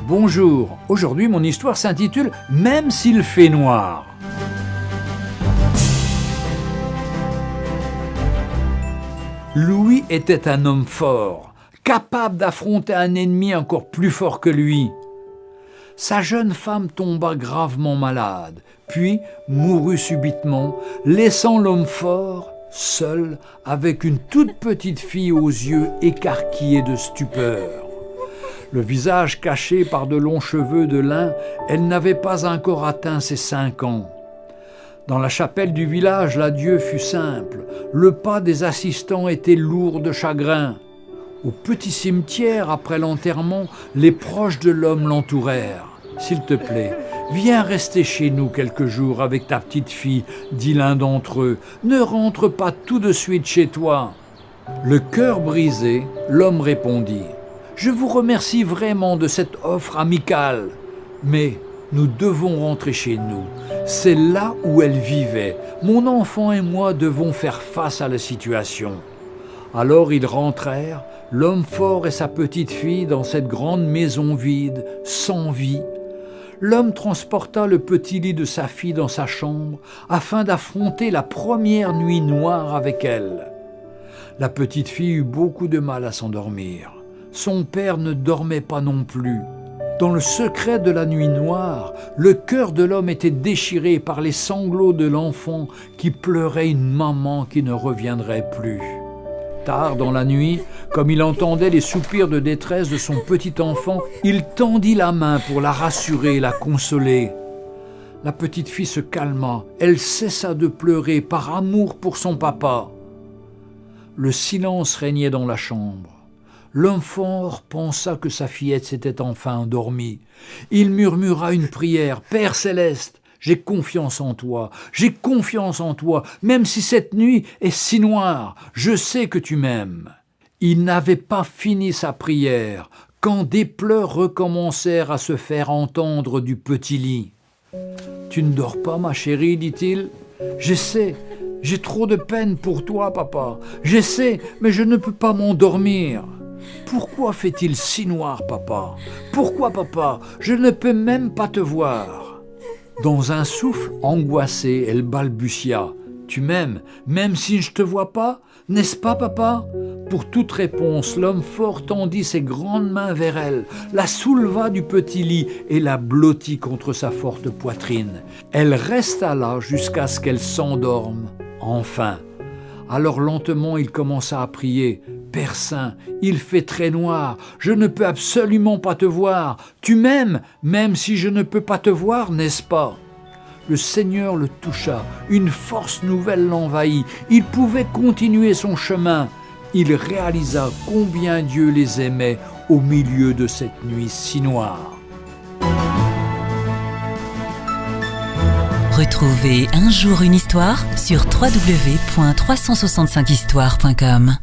Bonjour, aujourd'hui mon histoire s'intitule « Même s'il fait noir ». Louis était un homme fort, capable d'affronter un ennemi encore plus fort que lui. Sa jeune femme tomba gravement malade, puis mourut subitement, laissant l'homme fort seul avec une toute petite fille aux yeux écarquillés de stupeur. Le visage caché par de longs cheveux de lin, elle n'avait pas encore atteint ses 5 ans. Dans la chapelle du village, l'adieu fut simple. Le pas des assistants était lourd de chagrin. Au petit cimetière, après l'enterrement, les proches de l'homme l'entourèrent. « S'il te plaît, viens rester chez nous quelques jours avec ta petite fille, » dit l'un d'entre eux. « Ne rentre pas tout de suite chez toi. » Le cœur brisé, l'homme répondit. « Je vous remercie vraiment de cette offre amicale, mais nous devons rentrer chez nous. C'est là où elle vivait. Mon enfant et moi devons faire face à la situation. » Alors ils rentrèrent, l'homme fort et sa petite fille, dans cette grande maison vide, sans vie. L'homme transporta le petit lit de sa fille dans sa chambre afin d'affronter la première nuit noire avec elle. La petite fille eut beaucoup de mal à s'endormir. Son père ne dormait pas non plus. Dans le secret de la nuit noire, le cœur de l'homme était déchiré par les sanglots de l'enfant qui pleurait une maman qui ne reviendrait plus. Tard dans la nuit, comme il entendait les soupirs de détresse de son petit enfant, il tendit la main pour la rassurer et la consoler. La petite fille se calma, elle cessa de pleurer par amour pour son papa. Le silence régnait dans la chambre. L'homme fort pensa que sa fillette s'était enfin endormie. Il murmura une prière. « Père céleste, j'ai confiance en toi, même si cette nuit est si noire, je sais que tu m'aimes. » Il n'avait pas fini sa prière quand des pleurs recommencèrent à se faire entendre du petit lit. « Tu ne dors pas, ma chérie, dit-il. J'essaie, j'ai trop de peine pour toi, papa. J'essaie, mais je ne peux pas m'endormir. » « Pourquoi fait-il si noir, papa? Pourquoi, papa? Je ne peux même pas te voir. » Dans un souffle angoissé, elle balbutia. « Tu m'aimes, même si je ne te vois pas, n'est-ce pas, papa ?» Pour toute réponse, l'homme fort tendit ses grandes mains vers elle, la souleva du petit lit et la blottit contre sa forte poitrine. Elle resta là jusqu'à ce qu'elle s'endorme, enfin. Alors lentement, il commença à prier. « Père Saint, il fait très noir, je ne peux absolument pas te voir. Tu m'aimes, même si je ne peux pas te voir, n'est-ce pas ?» Le Seigneur le toucha, une force nouvelle l'envahit. Il pouvait continuer son chemin. Il réalisa combien Dieu les aimait au milieu de cette nuit si noire. Retrouvez Un jour une histoire sur www.365histoire.com.